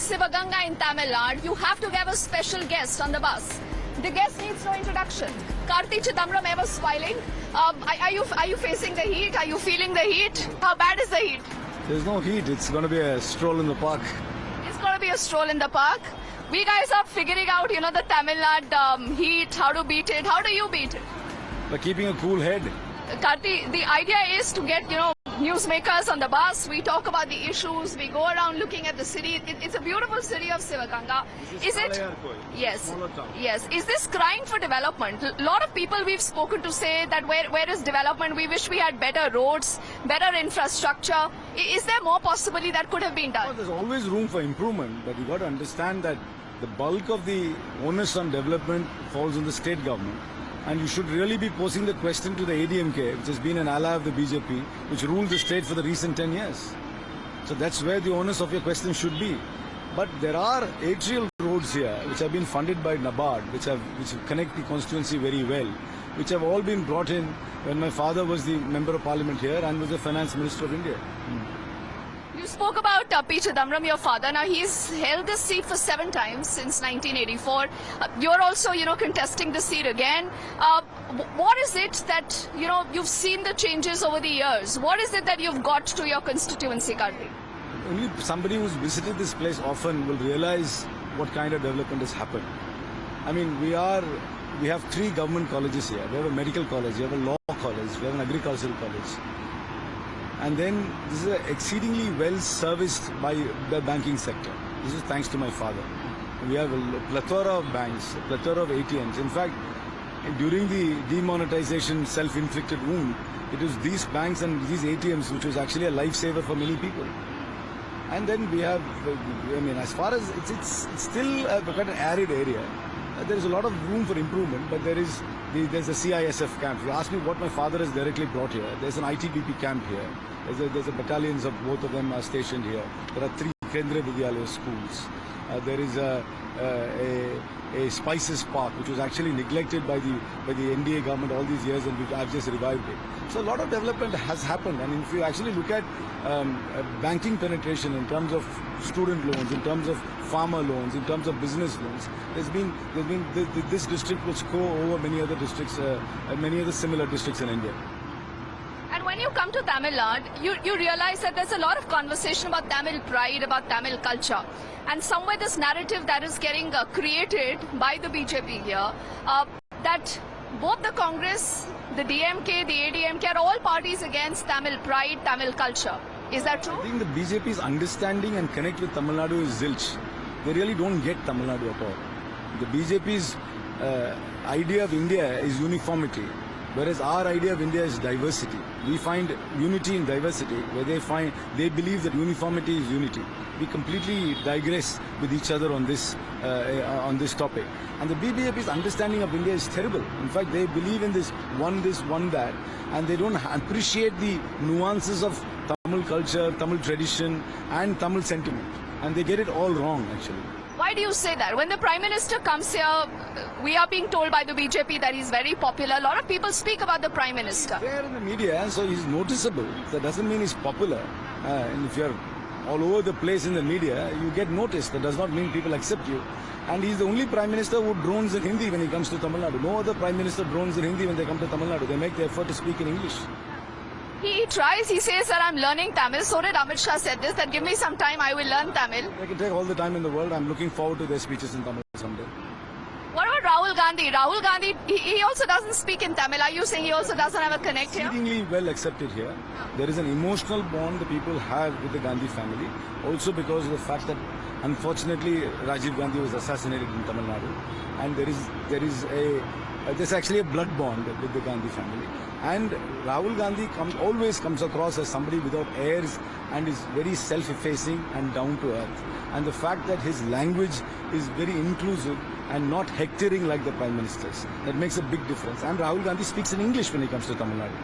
Sivaganga in Tamil Nadu, you have to have a special guest on the bus. The guest needs no introduction. Karti Chidambaram ever smiling. Are you facing the heat? Are you feeling the heat? How bad is the heat? There's no heat. It's going to be a stroll in the park. It's going to be a stroll in the park. We guys are figuring out, the Tamil Nadu heat, how to beat it. How do you beat it? By keeping a cool head. Karti, the idea is to get, newsmakers on the bus. We talk about the issues. We go around looking at the city. It's a beautiful city of Sivaganga. Is it? Yes. Yes. Is this crying for development? A lot of people we've spoken to say that where is development? We wish we had better roads, better infrastructure. Is there more possibly that could have been done? Well, there's always room for improvement, but you got to understand that the bulk of the onus on development falls on the state government. And you should really be posing the question to the ADMK, which has been an ally of the BJP, which ruled the state for the recent 10 years. So that's where the onus of your question should be. But there are atrial roads here, which have been funded by NABARD, which connect the constituency very well, which have all been brought in when my father was the Member of Parliament here and was the Finance Minister of India. You spoke about P. Chidambaram, your father. Now, he's held this seat for 7 times since 1984. You're also, contesting the seat again. What is it that, you've seen the changes over the years? What is it that you've got to your constituency, Karti? Only somebody who's visited this place often will realize what kind of development has happened. I mean, we have 3 government colleges here. We have a medical college, we have a law college, we have an agricultural college. And then this is exceedingly well serviced by the banking sector. This is thanks to my father. We have a plethora of banks, a plethora of ATMs. In fact, during the demonetization self-inflicted wound, it was these banks and these ATMs which was actually a lifesaver for many people. And then we have, as far as it's still quite an arid area. There is a lot of room for improvement, but there's a CISF camp. You ask me what my father has directly brought here. There's an ITBP camp here. There's a battalions of both of them are stationed here. There are 3 Kendra Vidyalaya schools. There is a Spices Park, which was actually neglected by the NDA government all these years, and I've just revived it. So a lot of development has happened. And if you actually look at banking penetration in terms of student loans, in terms of farmer loans, in terms of business loans, this district will score over many other districts, many other similar districts in India. And when you come to Tamil Nadu, you realize that there's a lot of conversation about Tamil pride, about Tamil culture. And somewhere this narrative that is getting created by the BJP here, that both the Congress, the DMK, the ADMK are all parties against Tamil pride, Tamil culture. Is that true? I think the BJP's understanding and connect with Tamil Nadu is zilch. They really don't get Tamil Nadu at all. The BJP's idea of India is uniformity, whereas our idea of India is diversity. We find unity in diversity, where they believe that uniformity is unity. We completely digress with each other on this topic. And the BJP's understanding of India is terrible. In fact, they believe in this, one that, and they don't appreciate the nuances of Tamil culture, Tamil tradition, and Tamil sentiment. And they get it all wrong, actually. Why do you say that? When the Prime Minister comes here, we are being told by the BJP that he's very popular. A lot of people speak about the Prime Minister. He's there in the media, so he's noticeable. That doesn't mean he's popular. And if you're all over the place in the media, you get noticed. That does not mean people accept you. And he's the only Prime Minister who drones in Hindi when he comes to Tamil Nadu. No other Prime Minister drones in Hindi when they come to Tamil Nadu. They make the effort to speak in English. He tries, he says that I'm learning Tamil. So did Amit Shah said this, that give me some time, I will learn Tamil. They can take all the time in the world. I'm looking forward to their speeches in Tamil someday. What about Rahul Gandhi? Rahul Gandhi, he also doesn't speak in Tamil. Are you saying he also doesn't have a connect here? Exceedingly well accepted here. There is an emotional bond the people have with the Gandhi family. Also because of the fact that unfortunately Rajiv Gandhi was assassinated in Tamil Nadu. And there's actually a blood bond with the Gandhi family. And Rahul Gandhi always comes across as somebody without airs and is very self-effacing and down to earth. And the fact that his language is very inclusive and not hectoring like the Prime Ministers, that makes a big difference. And Rahul Gandhi speaks in English when he comes to Tamil Nadu.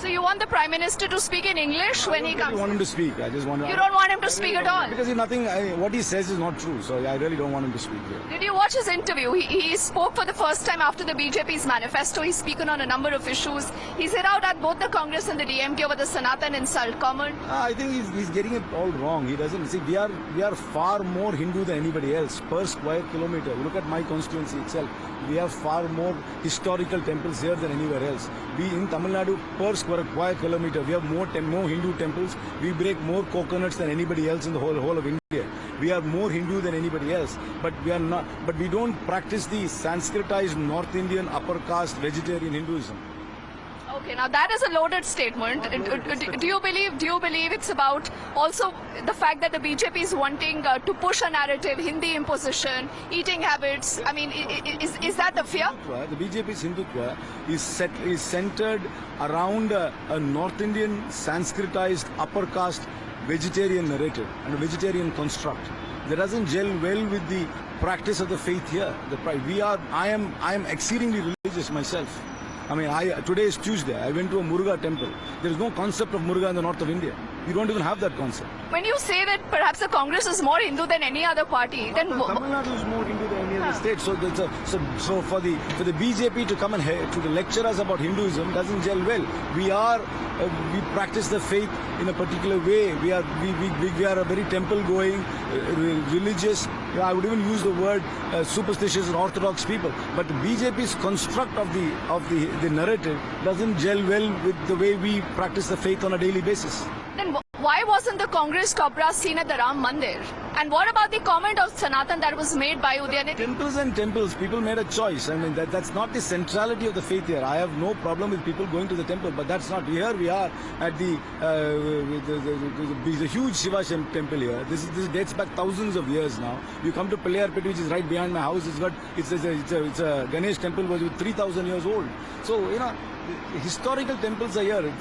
So you want the Prime Minister to speak in English when he I comes? don't want him to speak. I just want. You don't want him to speak at all? Because what he says is not true. So I really don't want him to speak here. Did you watch his interview? He spoke for the first time after the BJP's manifesto. He's spoken on a number of issues. He's hit out at both the Congress and the DMK over the Sanatan insult. Comment? I think he's getting it all wrong. He doesn't see. We are far more Hindu than anybody else per square kilometer. Look at my constituency itself. We have far more historical temples here than anywhere else. We in Tamil Nadu per square kilometer we have more Hindu temples. We break more coconuts than anybody else in the whole of India. We are more Hindu than anybody else, but we are not. But we don't practice the Sanskritized North Indian upper caste vegetarian Hinduism. Okay, now that is a loaded statement. Do you believe it's about also the fact that the BJP is wanting to push a narrative, Hindi imposition, eating habits? I mean, is that the fear? The BJP's Hindutva is centered around a North Indian Sanskritized upper caste vegetarian narrative and a vegetarian construct that doesn't gel well with the practice of the faith here. I am exceedingly religious myself. I mean, today is Tuesday. I went to a Muruga temple. There is no concept of Muruga in the north of India. You don't even have that concept. When you say that perhaps the Congress is more Hindu than any other party, then Tamil Nadu is more Hindu than any other state. So for the BJP to come and to lecture us about Hinduism doesn't gel well. We practice the faith in a particular way. We are a very temple going, religious. I would even use the word superstitious and orthodox people. But the BJP's construct of the narrative doesn't gel well with the way we practice the faith on a daily basis. Then why wasn't the Congress cobra seen at the Ram Mandir? And what about the comment of Sanatan that was made by Udhayanidhi? Temples and temples, people made a choice. I mean, that's not the centrality of the faith here. I have no problem with people going to the temple, but that's not. Here we are at the huge Shiva temple here. This dates back thousands of years now. You come to Pillayarpeti, which is right behind my house. It's a Ganesh temple was 3,000 years old. So historical temples are here.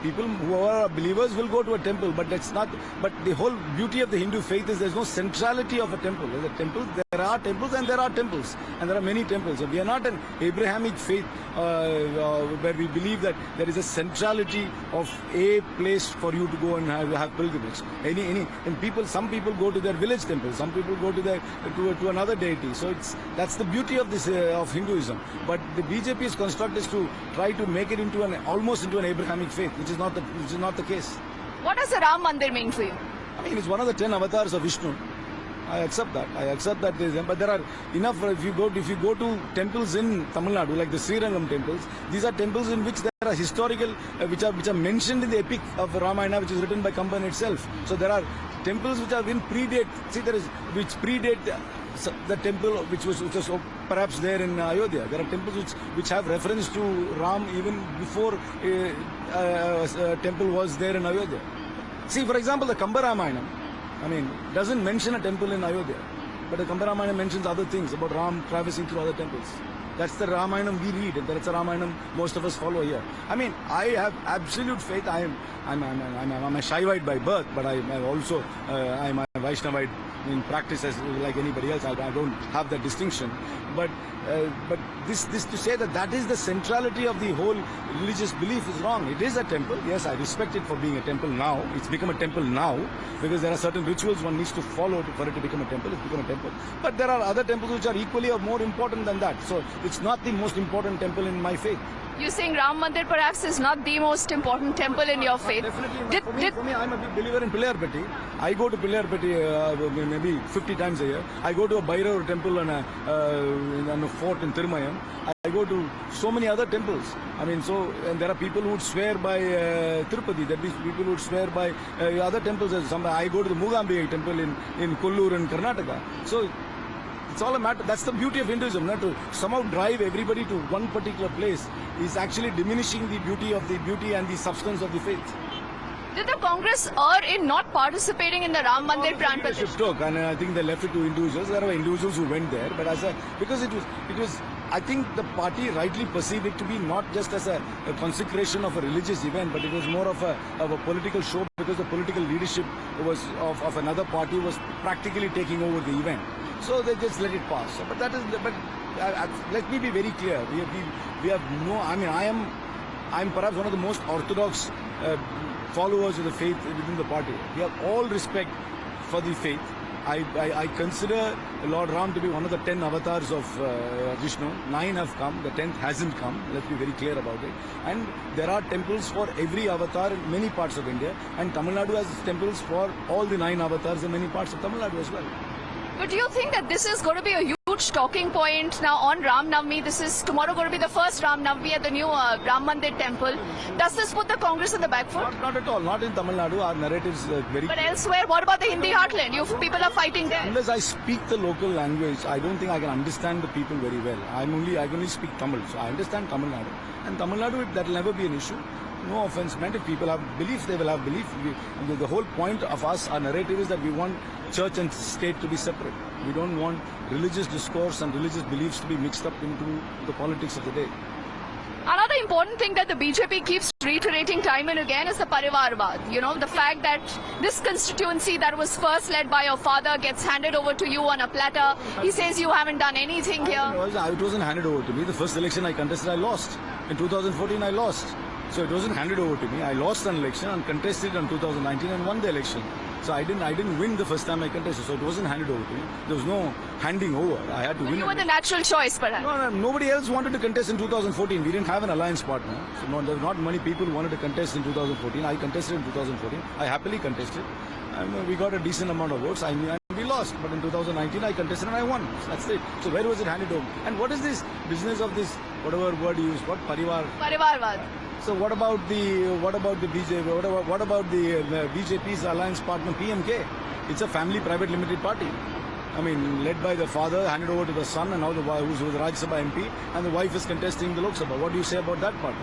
People who are believers will go to a temple, but that's not. But the whole beauty of the Hindu faith is there's no centrality of a temple. There's a temple. There are temples and there are temples, and there are many temples. So we are not an Abrahamic faith where we believe that there is a centrality of a place for you to go and have pilgrimage. Some people go to their village temples. Some people go to another deity. So that's the beauty of this of Hinduism. But the BJP's construct is to try to make it into almost into an Abrahamic faith, which is not the case. What does the Ram Mandir mean for you? I mean, it's one of the 10 avatars of Vishnu. I accept that. But there are enough. If you go to temples in Tamil Nadu, like the Srirangam temples, these are temples in which there are historical, which are mentioned in the epic of Ramayana, which is written by Kamban itself. So there are temples which have been which predate the temple which was perhaps there in Ayodhya. There are temples which have reference to Ram even before a temple was there in Ayodhya. See, for example, the Kamba Ramayana, doesn't mention a temple in Ayodhya, but the Kamba Ramayana mentions other things about Ram traversing through other temples. That's the Ramayana we read, and that's the Ramayana most of us follow here. I have absolute faith. I'm a Shaivite by birth, but I'm a Vaishnavite in practice as like anybody else. I don't have that distinction. But this to say that is the centrality of the whole religious belief is wrong. It is a temple. Yes, I respect it for being a temple now. It's become a temple now because there are certain rituals one needs to follow for it to become a temple. It's become a temple. But there are other temples which are equally or more important than that. So it's not the most important temple in my faith. You're saying Ram Mandir perhaps is not the most important temple in your faith? Definitely. For me, I'm a big believer in Pillayarpeti. I go to Pillayarpeti maybe 50 times a year. I go to a Bhairavar temple and a fort in Thirumayam. I go to so many other temples. And there are people who would swear by Tirupati. There are people who would swear by other temples. I go to the Mugambi temple in Kollur in Karnataka. So it's all a matter. That's the beauty of Hinduism. Not to somehow drive everybody to one particular place is actually diminishing the beauty and the substance of the faith. Did the Congress err in not participating in the Ram Mandir Pran Pratishtha? And I think they left it to individuals. There were individuals who went there, but because it was. I think the party rightly perceived it to be not just as a consecration of a religious event, but it was more of a political show because the political leadership was of another party was practically taking over the event. So they just let it pass. But let me be very clear. We have no. I I'm perhaps one of the most orthodox followers of the faith within the party. We have all respect for the faith. I consider Lord Ram to be one of the 10 avatars of Vishnu. 9 have come, the 10th hasn't come. Let's be very clear about it. And there are temples for every avatar in many parts of India. And Tamil Nadu has temples for all the 9 avatars in many parts of Tamil Nadu as well. But do you think that this is going to be a huge talking point now on Ram Navami? This is tomorrow going to be the first Ram Navami at the new Ram Mandir temple. Does this put the Congress in the back foot? Not at all. Not in Tamil Nadu. Our narrative is very But clear. elsewhere, what about the Hindi heartland? People are fighting there. Unless I speak the local language, I don't think I can understand the people very well. I can only speak Tamil, so I understand Tamil Nadu. And Tamil Nadu, that will never be an issue. No offense meant. If people have belief, they will have belief. The whole point of us, our narrative is that we want church and state to be separate. We don't want religious discourse and religious beliefs to be mixed up into the politics of the day. Another important thing that the BJP keeps reiterating time and again is the Parivarvad. You know, the fact that this constituency that was first led by your father gets handed over to you on a platter. He says you haven't done anything here. It wasn't handed over to me. The first election I contested, I lost. In 2014, I lost. So it wasn't handed over to me. I lost an election and contested in 2019 and won the election. So I didn't win the first time I contested. So it wasn't handed over to me. There was no handing over. I had to win. You were the natural choice, perhaps. No, nobody else wanted to contest in 2014. We didn't have an alliance partner. So there were not many people who wanted to contest in 2014. I contested in 2014. I happily contested. And we got a decent amount of votes. And we lost. But in 2019, I contested and I won. That's it. So where was it handed over? And what is this business of this, whatever word you use, what? Parivarvad. So what about the BJP? What about the BJP's alliance partner PMK? It's a family private limited party. I mean, led by the father, handed over to the son, and now who's the Rajya Sabha MP, and the wife is contesting the Lok Sabha. What do you say about that party?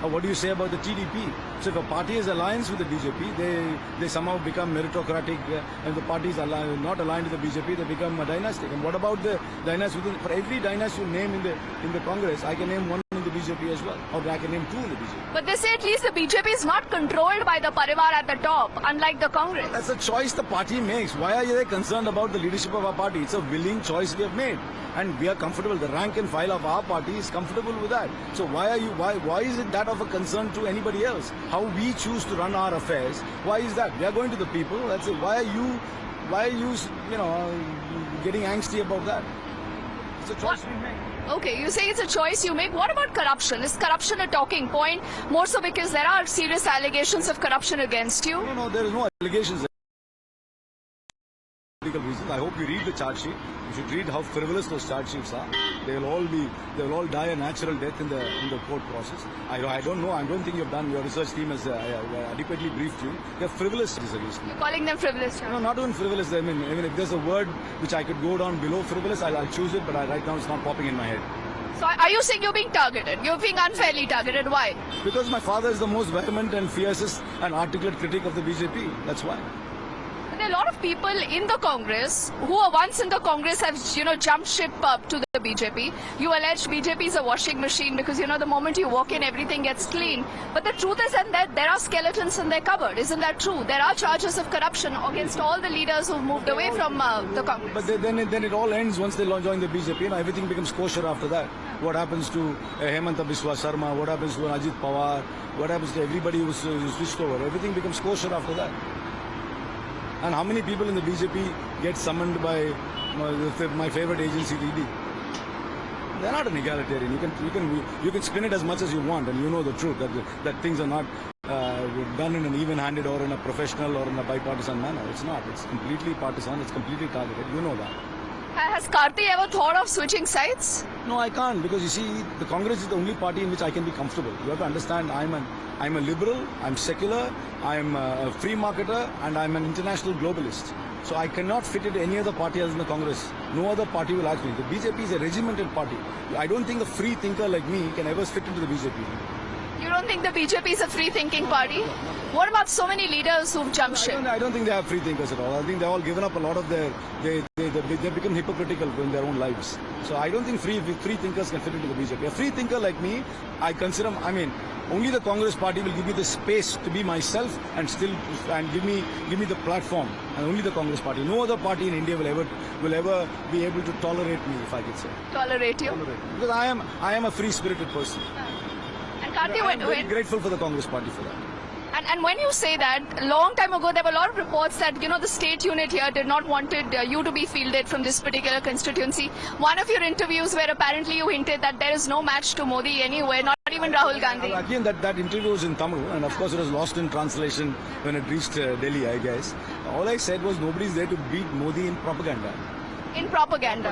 Or what do you say about the TDP? So if a party is alliance with the BJP, they somehow become meritocratic, and the party is not aligned with the BJP, they become dynastic. And what about the dynasty? For every dynasty you name in the Congress, I can name one in the BJP as well, or I can name 2 in the BJP. But they say at least the BJP is not controlled by the Parivar at the top, unlike the Congress. That's a choice the party makes. Why are they concerned about the leadership of our party? It's a willing choice we have made. And we are comfortable. The rank and file of our party is comfortable with that. So why is it that of a concern to anybody else? How we choose to run our affairs? Why is that? We are going to the people. That's it. Why are you getting angsty about that? It's a choice we make. Okay, you say it's a choice you make. What about corruption? Is corruption a talking point? More so because there are serious allegations of corruption against you. No, there is no allegations. Reasons. I hope you read the charge sheet. You should read how frivolous those charge sheets are. They will all die a natural death in the court process. I don't know. I don't think your research team has adequately briefed you. They are frivolous against me. You're calling them frivolous? No, not even frivolous. I mean, even if there's a word which I could go down below frivolous, I'll choose it. But right now it's not popping in my head. So are you saying you're being targeted? You're being unfairly targeted. Why? Because my father is the most vehement and fiercest and articulate critic of the BJP. That's why. There are a lot of people in the Congress who were once in the Congress have, jumped ship up to the BJP. You allege BJP is a washing machine because, the moment you walk in, everything gets clean. But the truth is that there are skeletons in their cupboard. Isn't that true? There are charges of corruption against all the leaders who've moved away from the Congress. But then it all ends once they join the BJP and everything becomes kosher after that. What happens to Hemanta Biswa Sarma? What happens to Ajit Pawar? What happens to everybody who's switched over? Everything becomes kosher after that. And how many people in the BJP get summoned by my favorite agency, ED? They're not an egalitarian. You can spin it as much as you want, and you know the truth that things are not done in an even-handed or in a professional or in a bipartisan manner. It's not. It's completely partisan. It's completely targeted. You know that. Has Karti ever thought of switching sides? No, I can't, because you see, the Congress is the only party in which I can be comfortable. You have to understand, I'm a liberal, I'm secular, I'm a free marketer, and I'm an international globalist. So I cannot fit into any other party other than the Congress. No other party will ask me. The BJP is a regimented party. I don't think a free thinker like me can ever fit into the BJP. You don't think the BJP is a free-thinking party? What about so many leaders who've jumped ship? I don't think they have free thinkers at all. I think they've all given up a lot of their... They become hypocritical in their own lives. So I don't think free thinkers can fit into the BJP. A free thinker like me, I consider... only the Congress party will give me the space to be myself and give me the platform. And only the Congress party. No other party in India will ever be able to tolerate me, if I could say. Tolerate you? Because I am a free-spirited person. And Karti, I'm very grateful for the Congress party for that. And when you say that, long time ago there were a lot of reports that, the state unit here did not wanted you to be fielded from this particular constituency. One of your interviews where apparently you hinted that there is no match to Modi anywhere, not even Rahul Gandhi. Again, that interview was in Tamil, and of course it was lost in translation when it reached Delhi, I guess. All I said was nobody's there to beat Modi in propaganda. In propaganda.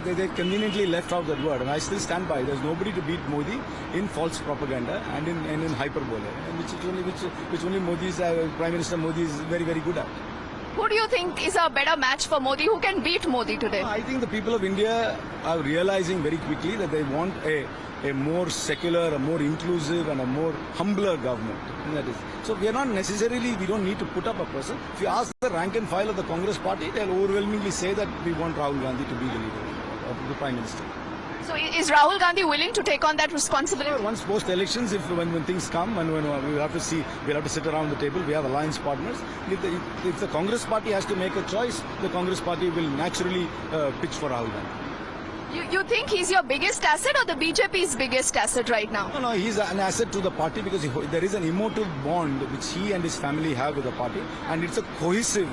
They conveniently left out that word, and I still stand by. There's nobody to beat Modi in false propaganda and in hyperbole, which only Modi's Prime Minister Modi is very, very good at. Who do you think is a better match for Modi? Who can beat Modi today? I think the people of India are realizing very quickly that they want a more secular, a more inclusive and a more humbler government. And that is. So we don't need to put up a person. If you ask the rank and file of the Congress party, they'll overwhelmingly say that we want Rahul Gandhi to be the leader of the Prime Minister. So is Rahul Gandhi willing to take on that responsibility? Once post-elections, when things come, and when we'll have to sit around the table, we have alliance partners. If the Congress party has to make a choice, the Congress party will naturally pitch for Rahul Gandhi. You think he's your biggest asset or the BJP's biggest asset right now? No, he's an asset to the party because there is an emotive bond which he and his family have with the party, and it's a cohesive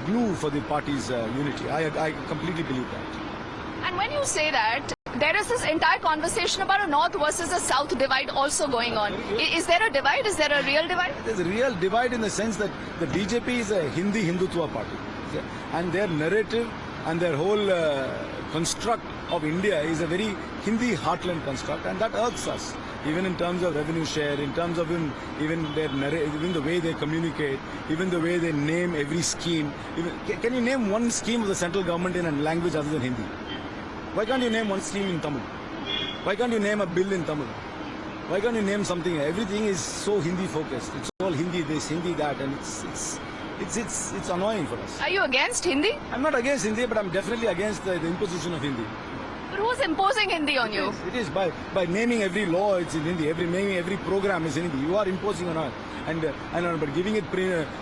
glue for the party's unity. I completely believe that. And when you say that, there is this entire conversation about a north versus a south divide also going on. Is there a divide? Is there a real divide? There's a real divide in the sense that the BJP is a Hindi Hindutva party, and their narrative and their whole construct of India is a very Hindi heartland construct, and that irks us. Even in terms of revenue share, in terms of even the way they communicate, even the way they name every scheme. Can you name one scheme of the central government in a language other than Hindi? Why can't you name one scheme in Tamil? Why can't you name a bill in Tamil? Why can't you name something? Everything is so Hindi focused. It's all Hindi this, Hindi that, and it's annoying for us. Are you against Hindi? I'm not against Hindi, but I'm definitely against the imposition of Hindi. But who's imposing Hindi on you? It is by naming every law it's in Hindi, naming every program is in Hindi. You are imposing on us, but giving it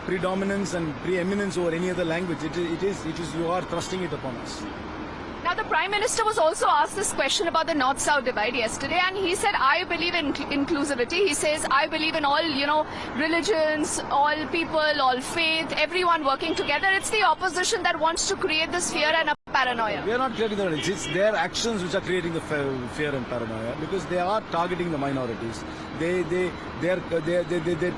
predominance and preeminence over any other language, it is you are thrusting it upon us. Now, the Prime Minister was also asked this question about the North-South divide yesterday, and he said, I believe in inclusivity. He says, I believe in all, religions, all people, all faith, everyone working together. It's the opposition that wants to create this fear and a paranoia. We are not creating the it's their actions which are creating the fear and paranoia, because they are targeting the minorities. They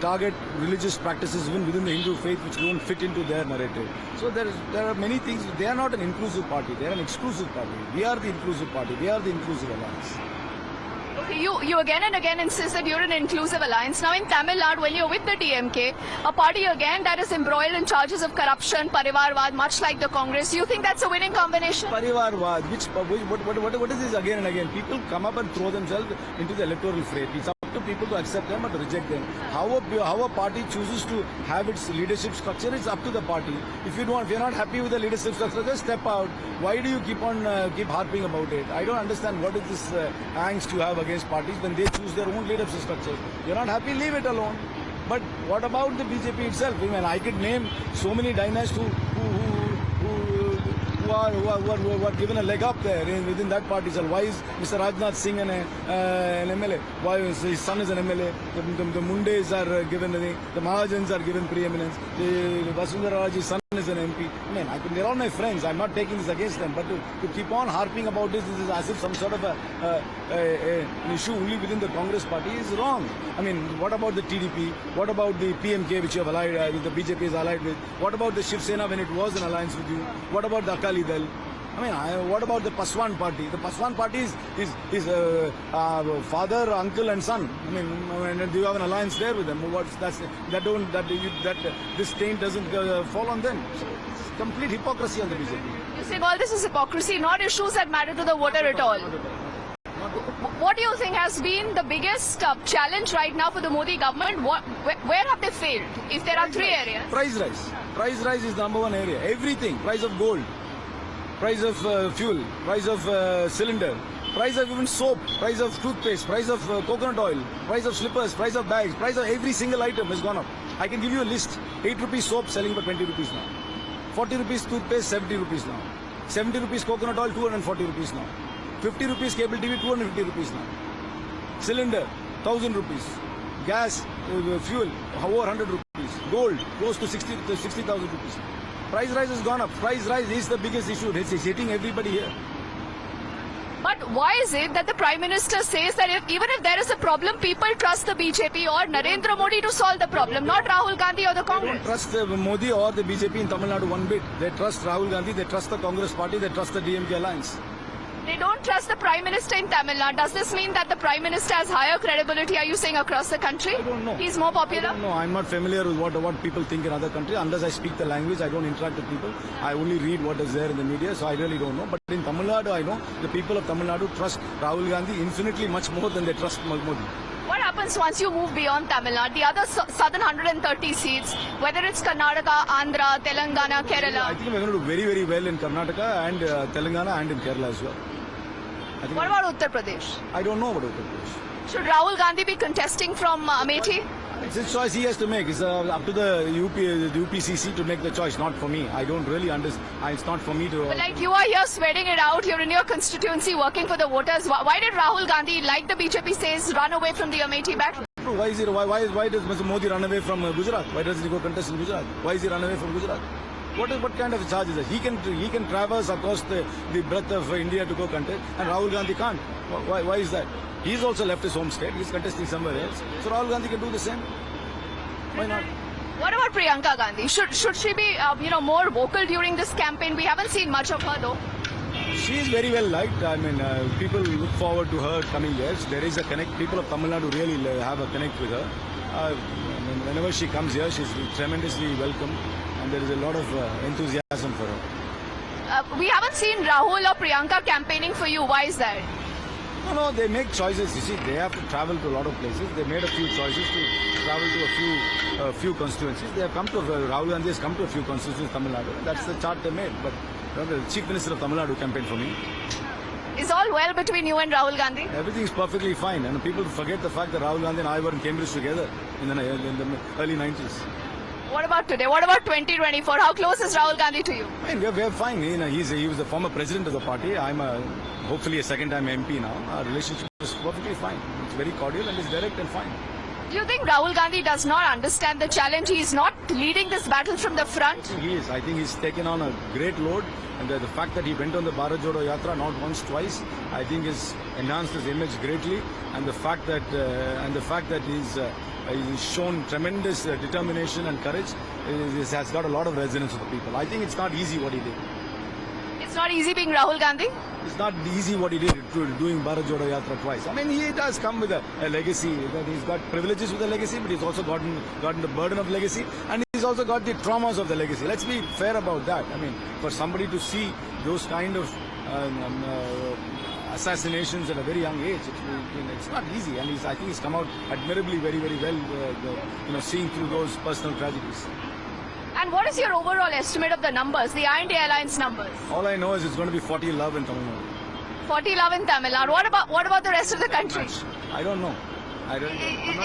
target religious practices even within the Hindu faith which don't fit into their narrative. So there are many things. They are not an inclusive party. They are an exclusive party. We are the inclusive party. We are the inclusive alliance. Okay, you again and again insist that you're an inclusive alliance. Now in Tamil Nadu, when you're with the DMK, a party again that is embroiled in charges of corruption, Parivarvad, much like the Congress, you think that's a winning combination? Parivarvad, what is this again and again? People come up and throw themselves into the electoral fray. It's up to people to accept them or to reject them. How a party chooses to have its leadership structure, it's up to the party. If you're not happy with the leadership structure, just step out. Why do you keep harping about it? I don't understand what is this angst you have against parties when they choose their own leadership structure. You're not happy, leave it alone. But what about the BJP itself? I mean, I could name so many dynasts who are given a leg up there within that party. So why is Mr. Rajnath Singh an MLA? Why is his son is an MLA? The Mundes are given, the Mahajans are given preeminence. The Vasundhara Raje's son is an MP. I mean, they're all my friends. I'm not taking this against them. But to keep on harping about this is as if some sort of an issue only within the Congress party is wrong. I mean, what about the TDP? What about the PMK which you have allied, the BJP is allied with? What about the Shiv Sena when it was in alliance with you? What about the Akali Dal? I mean, what about the Paswan party? The Paswan party is father, uncle, and son. I mean, do you have an alliance there with them? This stain doesn't fall on them. So it's complete hypocrisy on the BJP. You say all this is hypocrisy, not issues that matter to the voter at all. What do you think has been the biggest challenge right now for the Modi government? Where have they failed? If there are three areas. Price rise. Price rise is the number one area. Everything. Price of gold. Price of fuel, price of cylinder, price of even soap, price of toothpaste, price of coconut oil, price of slippers, price of bags, price of every single item has gone up. I can give you a list. 8 rupees soap selling for 20 rupees now. 40 rupees toothpaste, 70 rupees now. 70 rupees coconut oil, 240 rupees now. 50 rupees cable TV, 250 rupees now. Cylinder, 1,000 rupees. Gas, fuel, over 100 rupees. Gold, close to 60,000 rupees. Price rise has gone up. Price rise is the biggest issue. It's hitting everybody here. But why is it that the Prime Minister says that even if there is a problem, people trust the BJP or Narendra Modi to solve the problem, not Rahul Gandhi or the They Congress? don't trust Modi or the BJP in Tamil Nadu one bit. They trust Rahul Gandhi, they trust the Congress party, they trust the DMK alliance. They don't trust the Prime Minister in Tamil Nadu. Does this mean that the Prime Minister has higher credibility, are you saying, across the country? I don't know. He's more popular? No, I'm not familiar with what people think in other countries. Unless I speak the language, I don't interact with people. I only read what is there in the media, so I really don't know. But in Tamil Nadu, I know the people of Tamil Nadu trust Rahul Gandhi infinitely much more than they trust Modi. What happens once you move beyond Tamil Nadu? The other southern 130 seats, whether it's Karnataka, Andhra, Telangana, Kerala. I think we're going to do very, very well in Karnataka and Telangana and in Kerala as well. What about Uttar Pradesh? I don't know about Uttar Pradesh. Should Rahul Gandhi be contesting from Amethi? It's his choice he has to make. It's up to the UPCC to make the choice, not for me. I don't really understand. It's not for me to... But like you are here sweating it out, you're in your constituency working for the voters. Why did Rahul Gandhi, like the BJP says, run away from the Amethi battle? Why does Mr. Modi run away from Gujarat? Why doesn't he go contest in Gujarat? Why is he run away from Gujarat? What kind of a charge is that? He can traverse across the breadth of India to go contest, and Rahul Gandhi can't. Why is that? He's also left his home state. He's contesting somewhere else. So Rahul Gandhi can do the same. Why not? What about Priyanka Gandhi? Should she be more vocal during this campaign? We haven't seen much of her though. She is very well liked. I mean, people look forward to her coming here. There is a connect. People of Tamil Nadu really have a connect with her. Whenever she comes here, she's tremendously welcome, and there is a lot of enthusiasm for her. We haven't seen Rahul or Priyanka campaigning for you. Why is that? No, they make choices. You see, they have to travel to a lot of places. They made a few choices to travel to a few constituencies. They have come to, Rahul Gandhi has come to a few constituencies in Tamil Nadu. That's the chart they made. But the Chief Minister of Tamil Nadu campaigned for me. Is all well between you and Rahul Gandhi? Everything is perfectly fine. And people forget the fact that Rahul Gandhi and I were in Cambridge together in the early 90s. What about today? What about 2024? How close is Rahul Gandhi to you? I mean, we're fine. He was the former president of the party. I'm hopefully a second-time MP now. Our relationship is perfectly fine. It's very cordial and it's direct and fine. Do you think Rahul Gandhi does not understand the challenge? He is not leading this battle from the front? He is. I think he's taken on a great load. And the fact that he went on the Bharat Jodo Yatra not once, twice, I think has enhanced his image greatly. And the fact that he's shown tremendous determination and courage has got a lot of resonance with the people. I think it's not easy what he did. It's not easy being Rahul Gandhi? It's not easy what he did doing Bharat Jodo Yatra twice. I mean, he does come with a legacy. He's got privileges with a legacy, but he's also gotten the burden of legacy, and he's also got the traumas of the legacy. Let's be fair about that. I mean, for somebody to see those kind of assassinations at a very young age, it's not easy. And I think he's come out admirably, very, very well, seeing through those personal tragedies. And what is your overall estimate of the numbers, the IND Alliance numbers? All I know is it's going to be 40 love in Tamil Nadu. 40 love in Tamil Nadu. What about the rest of the country? I don't know.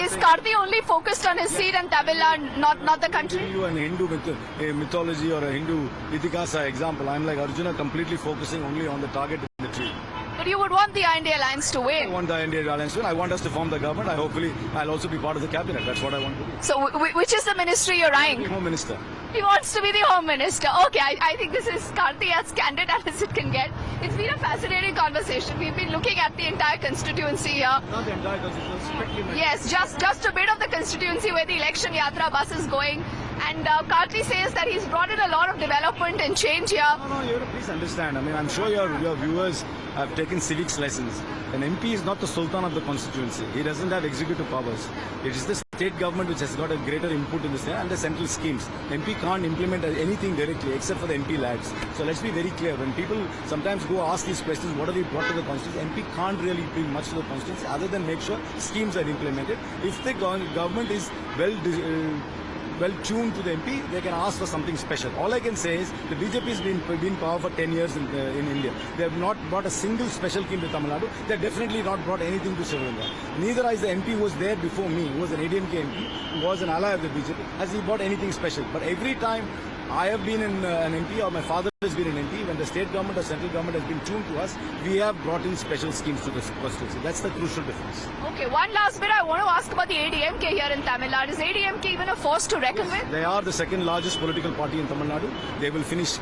Is Karti only focused on his seat in Tamil Nadu, not the country? You an Hindu mythology or a Hindu Itikasa example. I'm like Arjuna, completely focusing only on the target in the tree. But you would want the IND Alliance to win. I want the IND Alliance to win. I want us to form the government. I'll also be part of the cabinet. That's what I want to do. So which is the ministry you're eyeing? Home Minister. He wants to be the Home Minister. Okay, I think this is Karti as candid as it can get. It's been a fascinating conversation. We've been looking at the entire constituency here. Not the entire constituency. Yes, just a bit of the constituency where the election yatra bus is going. And Karti says that he's brought in a lot of development and change here. No, you have to please understand. I mean, I'm sure your viewers have taken civics lessons. An MP is not the Sultan of the constituency. He doesn't have executive powers. It is the state government which has got a greater input in this and the central schemes. The MP can't implement anything directly except for the MP lads. So let's be very clear. When people sometimes go ask these questions, what have we brought to the constituency? MP can't really bring much to the constituency other than make sure schemes are implemented. If the government is well tuned to the MP, they can ask for something special. All I can say is the BJP has been in power for 10 years in India. They have not brought a single special scheme to Tamil Nadu. They have definitely not brought anything to Sri Lanka. Neither is the MP who was there before me, who was an ADMK MP, who was an ally of the BJP, has he brought anything special. But every time I have been an MP, or my father has been an MP. When the state government or central government has been tuned to us, we have brought in special schemes to the constituency. That's the crucial difference. Okay, one last bit I want to ask about the ADMK here in Tamil Nadu. Is ADMK even a force to reckon with? They are the second largest political party in Tamil Nadu. They will finish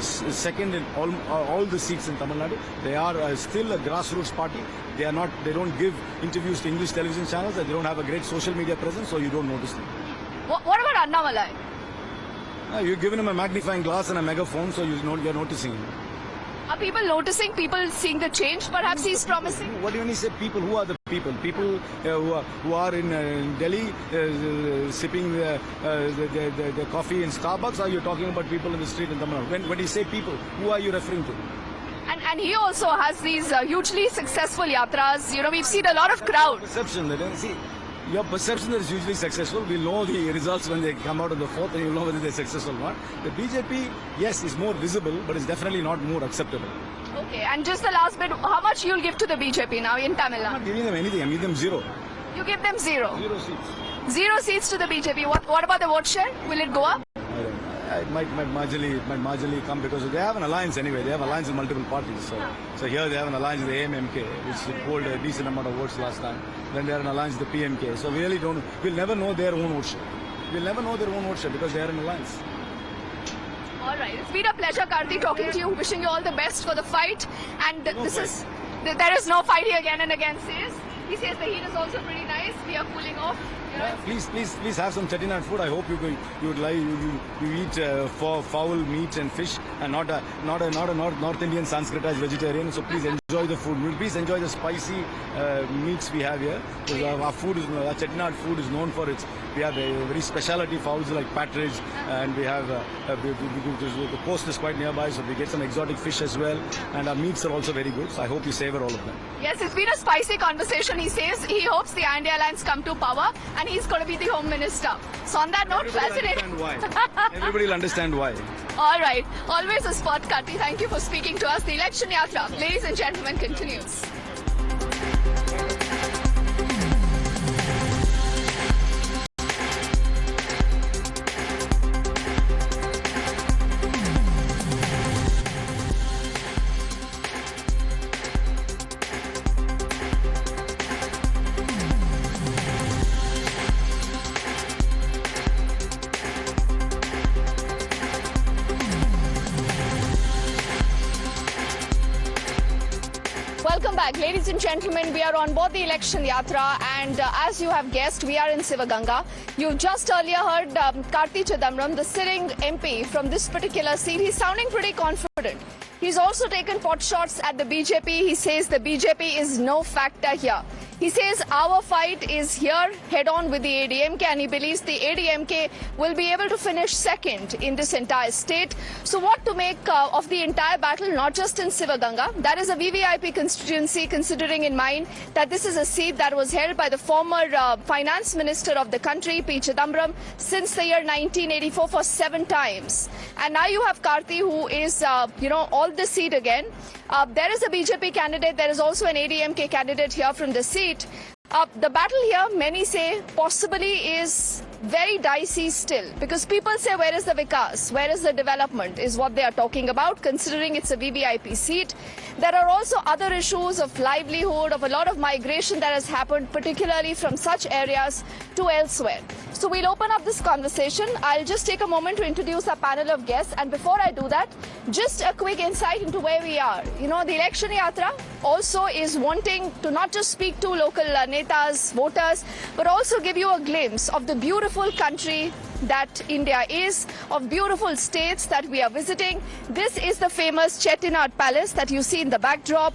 second in all the seats in Tamil Nadu. They are still a grassroots party. They don't give interviews to English television channels. They don't have a great social media presence, so you don't notice them. What about Annamalai? You've given him a magnifying glass and a megaphone, so you're noticing him. Are people noticing? People seeing the change? Perhaps he's promising. What do you mean say people? Who are the people? People who are in Delhi sipping the coffee in Starbucks? Or are you talking about people in the street in Tamil Nadu? When you say people, who are you referring to? And he also has these hugely successful yatras. You know, we've seen a lot of crowd. Your perception that is usually successful. We'll know the results when they come out on the 4th, and you'll know whether they're successful or not. The BJP, yes, is more visible, but it's definitely not more acceptable. Okay, and just the last bit, how much you'll give to the BJP now in Tamil Nadu? I'm not giving them anything. I'm giving them zero. You give them zero? 0 seats. 0 seats to the BJP. What about the vote share? Will it go up? It might marginally come because they have an alliance anyway. They have an alliance with multiple parties. So here they have an alliance with the AMMK, which polled a decent amount of votes last time. Then they have an alliance with the PMK. So we really we'll never know their own vote share. We'll never know their own vote share because they are an alliance. All right. It's been a pleasure, Karti, talking to you. Wishing you all the best for the fight. And there is no fight here again and again, says. He says the heat is also pretty nice. We are cooling off. Please have some Chettinad food. I hope you eat fowl, meat and fish, and not a North Indian Sanskritized vegetarian. So please enjoy the food. Please enjoy the spicy meats we have here. Our Chettinad food is known for its. We have very specialty fowls like partridge, and we have the coast is quite nearby, so we get some exotic fish as well. And our meats are also very good. So I hope you savor all of them. Yes, it's been a spicy conversation. He says he hopes the India Alliance come to power, and he's going to be the Home Minister. So on that note, fascinating. Everybody will understand why. All right. Always a spot, Karti. Thank you for speaking to us. The election yatra, ladies and gentlemen, continues. Welcome back, ladies and gentlemen. We are on board the election yatra, and as you have guessed, we are in Sivaganga. You've just earlier heard Karti Chidambaram, the sitting MP from this particular seat. He's sounding pretty confident. He's also taken pot shots at the BJP. He says the BJP is no factor here. He says our fight is here head-on with the ADMK, and he believes the ADMK will be able to finish second in this entire state. So what to make of the entire battle, not just in Sivaganga? That is a VVIP constituency, considering in mind that this is a seat that was held by the former finance minister of the country, P. Chidambaram, since the year 1984 for 7 times. And now you have Karti, who is, all the seat again. There is a BJP candidate. There is also an ADMK candidate here from the seat. The battle here, many say, possibly is very dicey still, because people say, where is the Vikas? Where is the development? Is what they are talking about, considering it's a VVIP seat. There are also other issues of livelihood, of a lot of migration that has happened, particularly from such areas to elsewhere. So we'll open up this conversation. I'll just take a moment to introduce our panel of guests. And before I do that, just a quick insight into where we are. You know, the election yatra also is wanting to not just speak to local netas, voters, but also give you a glimpse of the beautiful country that India is, of beautiful states that we are visiting. This is the famous Chettinad Palace that you see in the backdrop.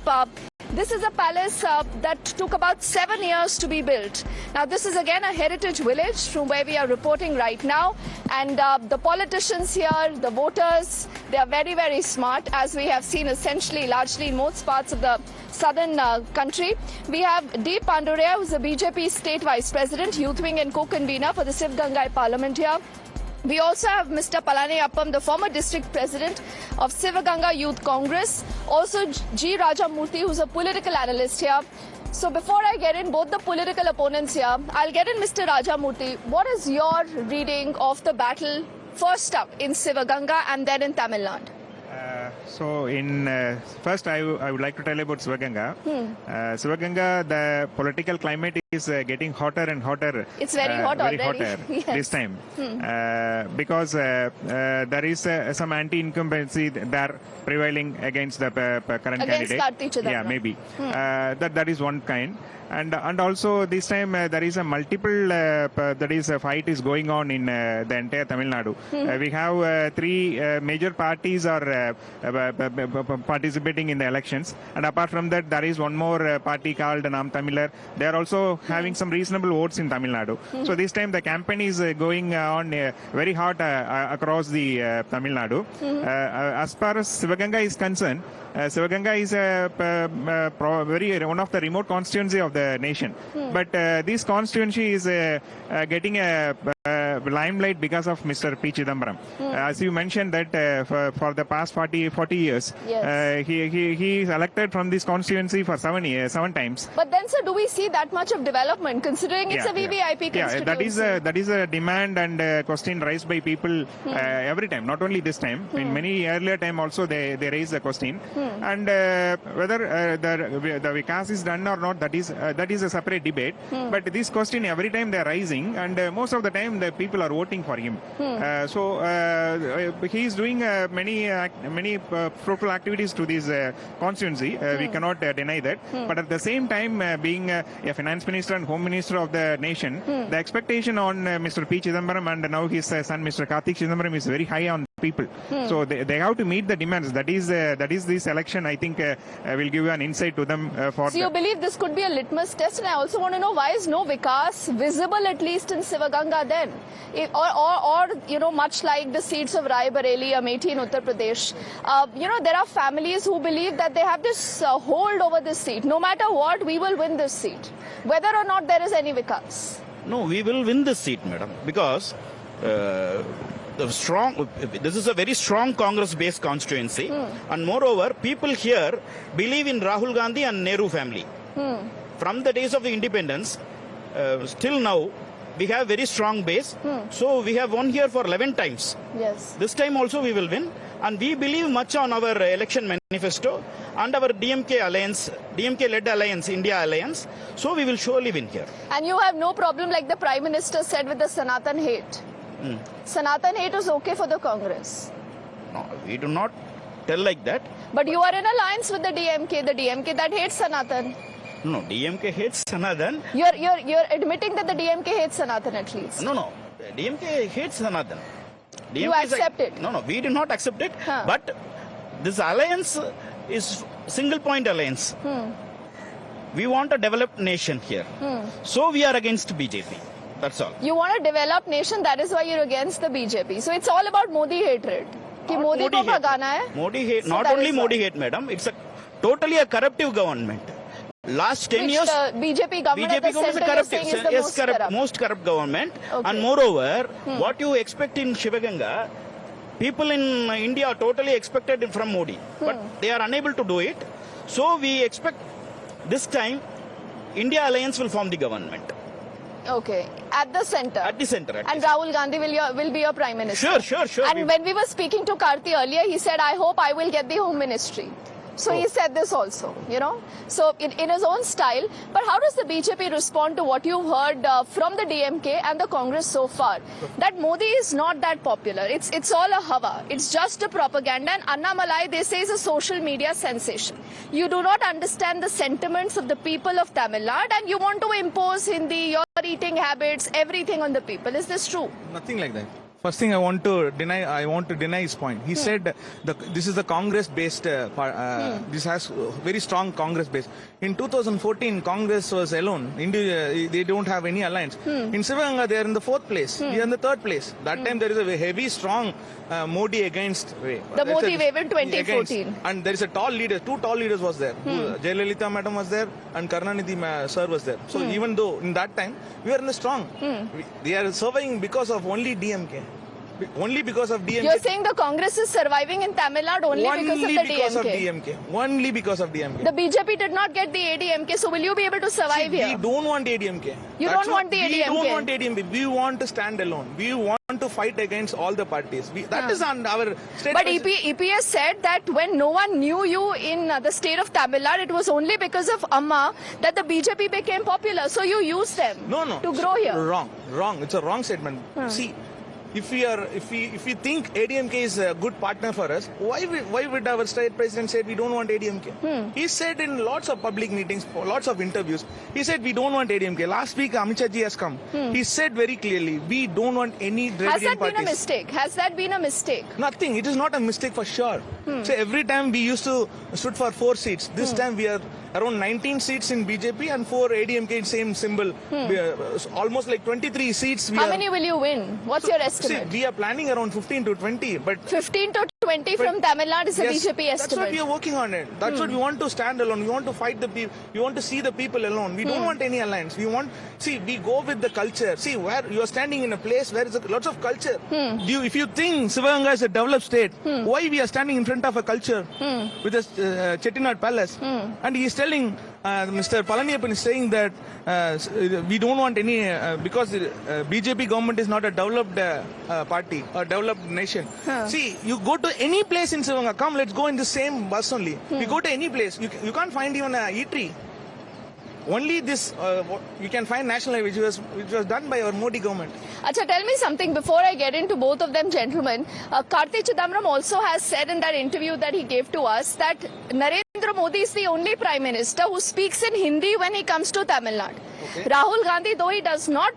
This is a palace that took about 7 years to be built. Now, this is again a heritage village from where we are reporting right now. And the politicians here, the voters, they are very, very smart, as we have seen essentially largely in most parts of the southern country. We have Deepti Sachdeva, who's the BJP state vice president, youth wing and co-convener for the Sivaganga parliament here. We also have Mr. Palaniappam, the former district president of Sivaganga Youth Congress. Also G. Rajamurthy, who's a political analyst here. So before I get in both the political opponents here, I'll get in Mr. Rajamurthy. What is your reading of the battle First up in Sivaganga and then in Tamil Nadu. So, first I would like to tell about Sivaganga. Sivaganga, the political climate is getting hotter and hotter. It's very hot very already. Hotter Yes. this time. Because there is some anti-incumbency there prevailing against the current Against candidate. Karti Chidambaram. Yeah, maybe. That is one kind. And also this time there is a multiple fight is going on in the entire Tamil Nadu. We have three major parties are participating in the elections, and apart from that there is one more party called Nam Tamilar. They are also having some reasonable votes in Tamil Nadu. So this time the campaign is going on very hot across the Tamil Nadu. As far as Sivaganga is concerned, Sivaganga is one of the remote constituency of the nation. But this constituency is getting a limelight because of Mr. P. Chidambaram. As you mentioned that for the past 40 years, Yes. he is elected from this constituency for 7 times. But then, sir, do we see that much of development considering it's a VVIP constituency? Yeah, that is a demand and question raised by people every time, not only this time. In many earlier time also they raise the question. And whether the Vikas is done or not, that is a separate debate. But this question every time they are rising, and most of the time the people are voting for him. So he is doing many fruitful activities to this constituency. We cannot deny that. But at the same time, being a finance minister and home minister of the nation, the expectation on Mr. P. Chidambaram and now his son Mr. Karti Chidambaram is very high on people. So they have to meet the demands. That is this election, I think, will give an insight to them. So you believe this could be a litmus test? And I also want to know, why is no Vikas visible at least in Sivaganga then? Or much like the seats of Rai Bareli, Amethi in Uttar Pradesh, there are families who believe that they have this hold over this seat. No matter what, we will win this seat, whether or not there is any Vikas. No, we will win this seat, madam, because this is a very strong Congress-based constituency, and moreover, people here believe in Rahul Gandhi and Nehru family. From the days of the independence, still now, we have very strong base. So we have won here for 11 times. Yes. This time also we will win, and we believe much on our election manifesto and our DMK-led alliance, India alliance. So we will surely win here. And you have no problem, like the Prime Minister said, with the Sanatan hate. Sanatan hate is okay for the Congress. No, we do not tell like that. But you are in alliance with the DMK that hates Sanatan. No, DMK hates Sanatan. You're admitting that the DMK hates Sanatan at least. No, DMK hates Sanatan. DMK You accept it? No, we do not accept it. But this alliance is single point alliance. We want a developed nation here. So we are against BJP. That's all. You want a developed nation, that is why you're against the BJP. So it's all about Modi hatred. Ki Modi ko bhagana hai. Modi hate, So not that only is Modi why. hate, madam. It's totally a corruptive government. Last 10 Which years, the BJP government at the government is center, you're saying, is the most corrupt. most corrupt government. Okay. And moreover, what you expect in Shivaganga, people in India totally expected it from Modi. But they are unable to do it. So we expect this time, India Alliance will form the government. Okay. At the center. At the center. And Rahul Gandhi will be your Prime Minister. Sure. And when we were speaking to Karti earlier, he said, I hope I will get the Home Ministry. So he said this also, So in his own style. But how does the BJP respond to what you've heard from the DMK and the Congress so far? That Modi is not that popular. It's all a hawa. It's just a propaganda. And Annamalai, they say, is a social media sensation. You do not understand the sentiments of the people of Tamil Nadu, and you want to impose Hindi, your eating habits, everything on the people. Is this true? Nothing like that. First thing I want to deny his point. He said this is the Congress-based. This has very strong Congress base. In 2014, Congress was alone. They don't have any alliance. In Sivaganga, they are in the 4th place. We are in the 3rd place. That time there is a heavy, strong Modi against way. The Modi wave in 2014. And there is a tall leader. 2 tall leaders was there. Jayalalitha madam was there, and Karunanidhi sir was there. So even though in that time we are in the strong, they are surviving because of only DMK. Only because of DMK. You're saying the Congress is surviving in Tamil Nadu only because of the DMK. Only because of DMK. The BJP did not get the ADMK, so will you be able to survive See, here? we don't want ADMK. You don't want the ADMK? We don't want ADMK. We want to stand alone. We want to fight against all the parties. That is on our state. But EPS said that when no one knew you in the state of Tamil Nadu, it was only because of Amma that the BJP became popular. So you used them to grow here. Wrong. It's a wrong statement. See, if we think ADMK is a good partner for us, why would our state president say we don't want ADMK? He said in lots of public meetings, lots of interviews, he said we don't want ADMK. Last week Amit Shah ji has come. He said very clearly we don't want any Dravidian parties. Has that been a mistake? Has that been a mistake? Nothing. It is not a mistake for sure. So every time we used to stood for 4 seats. This time we are around 19 seats in BJP and 4 ADMK, same symbol. We are almost like 23 seats. How many will you win? What's your estimate? See, we are planning around 15 to 20, but 15 to 20 from Tamil Nadu is a BJP estimate. That's what we are working on it. That's what we want to stand alone. We want to fight the people. We want to see the people alone. We don't want any alliance. We go with the culture. See, where you are standing in a place where there is lots of culture. If you think Sivaganga is a developed state, why we are standing in front of a culture with a Chettinad palace? And he is telling, Mr. Palaniappan is saying that we don't want any, because BJP government is not a developed party or developed nation. See, you go to any place in Sivaganga, come, let's go in the same bus only. You go to any place, you can't find even a eatery. Only this, you can find National Highway, which was done by our Modi government. Acha, tell me something before I get into both of them, gentlemen. Karti Chidambaram also has said in that interview that he gave to us that Narendra Modi is the only Prime Minister who speaks in Hindi when he comes to Tamil Nadu. Okay. Rahul Gandhi, though he does not,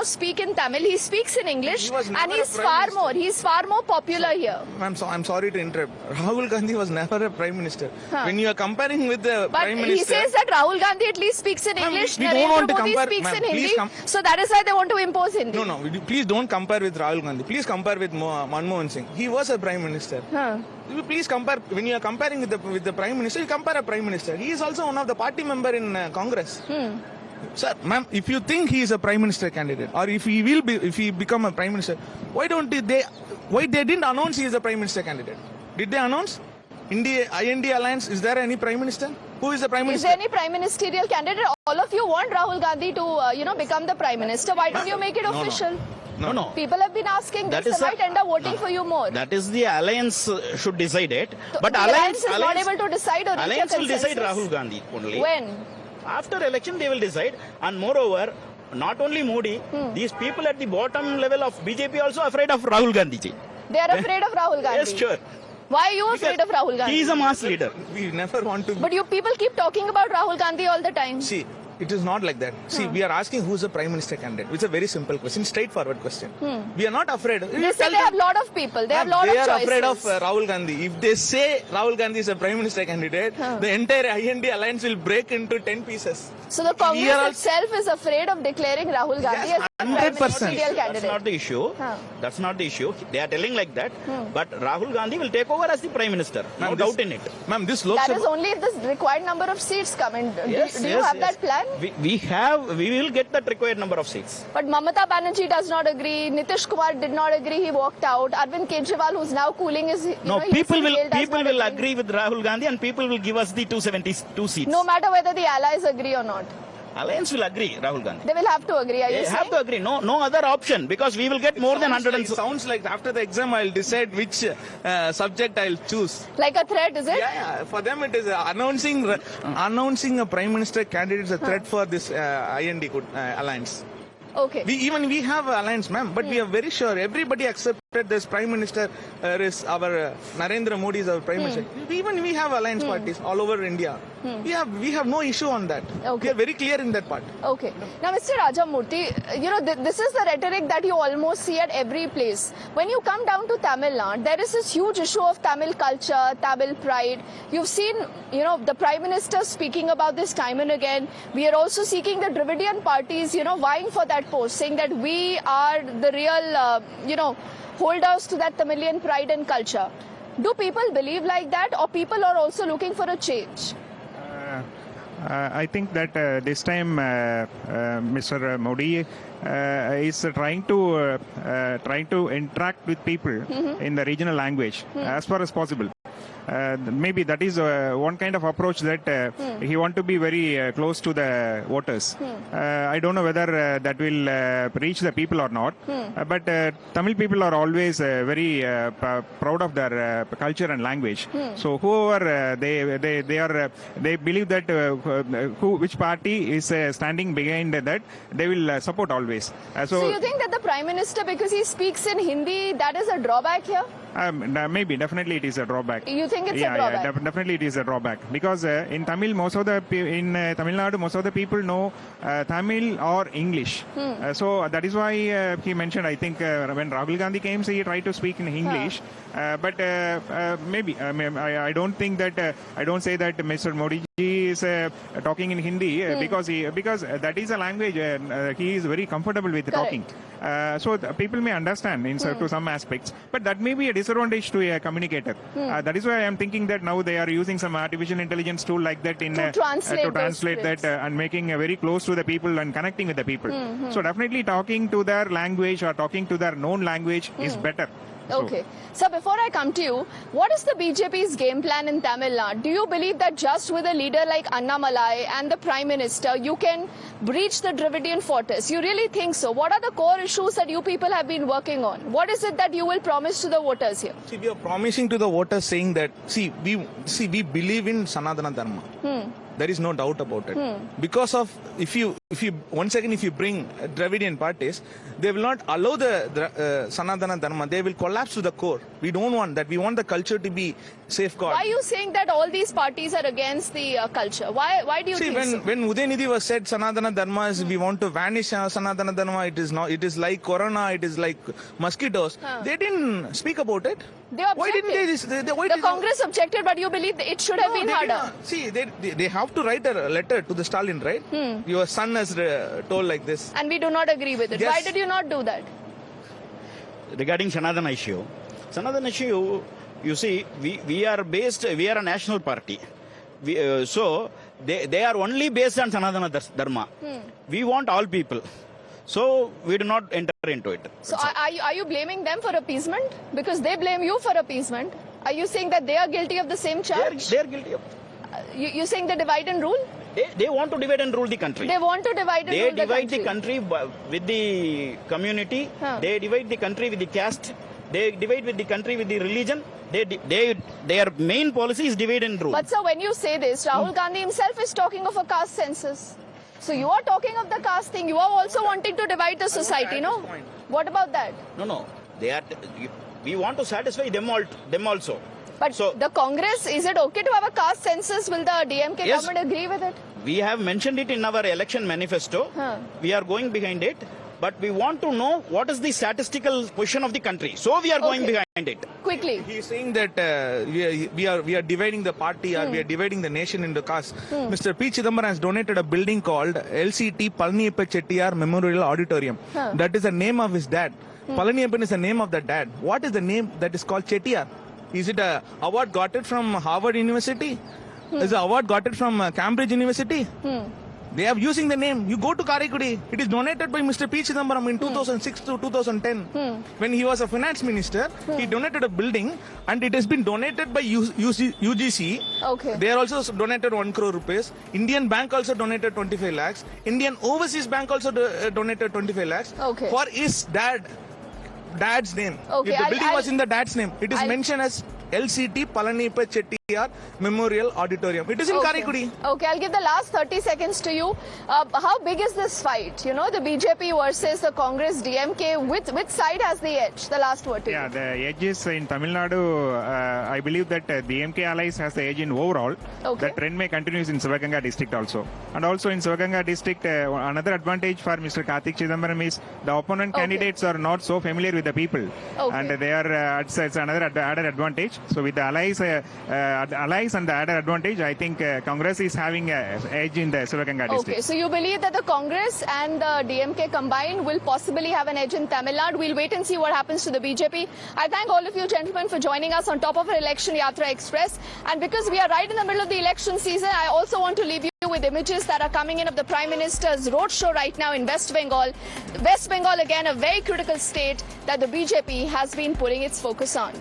speak in Tamil, he speaks in English, and he's far more popular here. I'm sorry to interrupt. Rahul Gandhi was never a Prime Minister. When you are comparing with the Prime Minister, he says that Rahul Gandhi at least speaks in English. We don't want to Modi compare. Speaks in Hindi, so that is why they want to impose Hindi. No, please don't compare with Rahul Gandhi. Please compare with Manmohan Singh. He was a Prime Minister. Please compare. When you are comparing with the Prime Minister, you compare a Prime Minister. He is also one of the party member in Congress. Sir, ma'am, if you think he is a Prime Minister candidate, or if he become a Prime Minister, why they didn't announce he is a Prime Minister candidate? Did they announce? IND alliance, is there any Prime Minister? Who is the Prime Minister? Is there any Prime Ministerial candidate? All of you want Rahul Gandhi to become the Prime Minister. Why don't you make it official? No. People have been asking this. They might end up voting for you more. That is the alliance should decide it. But the alliance is not able to decide, or alliance will decide Rahul Gandhi only. When? After election they will decide. And moreover, not only Modi, these people at the bottom level of BJP also afraid of Rahul Gandhi ji. They are afraid of Rahul Gandhi? Yes, sure. Why are you afraid of Rahul Gandhi? He is a mass leader. We never want to. But you people keep talking about Rahul Gandhi all the time. See, it is not like that. See, we are asking who's the Prime Minister candidate. It's a very simple question, straightforward question. We are not afraid. They say they have a lot of people. They have a lot of choices. They are afraid of Rahul Gandhi. If they say Rahul Gandhi is a Prime Minister candidate, the entire IND alliance will break into 10 pieces. So the Congress itself is afraid of declaring Rahul Gandhi as the Prime Ministerial candidate. That's not the issue. That's not the issue. They are telling like that. But Rahul Gandhi will take over as the Prime Minister. No doubt in it. Ma'am, this Lok Sabha... That is only if the required number of seats come in. Do you have that plan? We will get that required number of seats. But Mamata Banerjee does not agree. Nitish Kumar did not agree. He walked out. Arvind Kejriwal, who's now cooling his... people will agree with Rahul Gandhi and people will give us the 272 seats. No matter whether the allies agree or not. Alliance will agree, Rahul Gandhi. They will have to agree, They have to agree. No other option, because we will get more than 100. It sounds like after the exam I'll decide which subject I'll choose. Like a threat, is it? Yeah. For them it is announcing a Prime Minister candidate is a threat for this IND alliance. Okay. We have alliance, ma'am, but we are very sure everybody accepted this Prime Minister is our Narendra Modi is our Prime Minister. We have alliance parties all over India. We have no issue on that. Okay. We are very clear in that part. Okay. Now, Mr. Rajamurthy, this is the rhetoric that you almost see at every place. When you come down to Tamil Nadu, there is this huge issue of Tamil culture, Tamil pride. You've seen, the Prime Minister speaking about this time and again. We are also seeing the Dravidian parties, vying for that post, saying that we are the real, holders to that Tamilian pride and culture. Do people believe like that, or people are also looking for a change? I think that this time Mr. Modi is trying to trying to interact with people in the regional language as far as possible. Maybe that is one kind of approach that he want to be very close to the voters. I don't know whether that will reach the people or not. But Tamil people are always very proud of their culture and language. So whoever they believe that which party is standing behind that, they will support always. So you think that the Prime Minister, because he speaks in Hindi, that is a drawback here? Maybe, definitely it is a drawback. You think it's a drawback? Yeah, definitely it is a drawback. Because in Tamil, in Tamil Nadu, most of the people know Tamil or English. So that is why he mentioned, I think, when Rahul Gandhi came, he tried to speak in English. But maybe, I don't think that, I don't say that Mr. Modi is talking in Hindi because that is a language he is very comfortable with talking. So people may understand to some aspects, but that may be a disadvantage to a communicator. That is why I am thinking that now they are using some artificial intelligence tool like that to translate that and making very close to the people and connecting with the people. So definitely talking to their language or talking to their known language is better. Okay. So before I come to you, what is the BJP's game plan in Tamil Nadu? Do you believe that just with a leader like Annamalai and the Prime Minister, you can breach the Dravidian fortress? You really think so? What are the core issues that you people have been working on? What is it that you will promise to the voters here? See, we are promising to the voters saying that, we believe in Sanatan Dharma. There is no doubt about it. Because of, if you bring Dravidian parties, they will not allow the Sanatana Dharma. They will collapse to the core. We don't want that. We want the culture to be safeguarded. Why are you saying that all these parties are against the culture? Why do you think so? When Udhayanidhi was said Sanatana Dharma is we want to vanish Sanatana Dharma, it is not. It is like corona. It is like mosquitoes. They didn't speak about it. They objected. Why didn't they? The Congress objected, but you believe it should have been harder. See, they have to write a letter to the Stalin, right? Your son has told like this. And we do not agree with it. Yes. Why did you not do that? Regarding Sanatana issue, you see, we are a national party. So they are only based on Sanatana Dharma. We want all people. So we do not enter into it. So are you blaming them for appeasement? Because they blame you for appeasement. Are you saying that they are guilty of the same charge? They are guilty of. You're saying the divide and rule? They want to divide and rule the country. They want to divide and they rule the divide country. the country with the community. They divide the country with the caste. They divide with the country with the religion. Their main policy is divide and rule. But sir, when you say this, Rahul Gandhi himself is talking of a caste census. So you are talking of the caste thing. You are also wanting to divide the society, no? What about that? No. We want to satisfy them also. But so, the Congress, is it okay to have a caste census? Will the DMK government agree with it? We have mentioned it in our election manifesto. We are going behind it. But we want to know what is the statistical position of the country. So we are going behind it. Quickly. He is saying that we are dividing the party or we are dividing the nation into castes. Mr. P. Chidambaram has donated a building called LCT Palaniyappa Chettiar Memorial Auditorium. That is the name of his dad. Palaniyappan is the name of the dad. What is the name that is called Chettiar? Is it an award got it from Harvard University? Is the award got it from Cambridge University? They are using the name. You go to Karaikudi. It is donated by Mr. P. Chidambaram in 2006 to 2010. When he was a finance minister, he donated a building and it has been donated by UGC. Okay. They are also donated 1 crore rupees. Indian Bank also donated 25 lakhs. Indian Overseas Bank also donated 25 lakhs. Okay. For his dad's name. Okay, If the building was in the dad's name, it is mentioned as LCT Palaniyappa Chettiar Memorial Auditorium. It is in Karaikudi. Okay, I'll give the last 30 seconds to you. How big is this fight? You know, the BJP versus the Congress, DMK. Which side has the edge? The last word to you. Yeah, the edge is in Tamil Nadu. I believe that DMK allies has the edge in overall. Okay. The trend may continue in Sivaganga district also. And also in Sivaganga district, another advantage for Mr. Karti Chidambaram is the opponent candidates are not so familiar with the people. And they are, it's another added advantage. So with the allies and the added advantage, I think Congress is having an edge in the Sivaganga district. Okay, so you believe that the Congress and the DMK combined will possibly have an edge in Tamil Nadu. We'll wait and see what happens to the BJP. I thank all of you gentlemen for joining us on top of our Election Yatra Express. And because we are right in the middle of the election season, I also want to leave you with images that are coming in of the Prime Minister's roadshow right now in West Bengal. West Bengal, again, a very critical state that the BJP has been putting its focus on.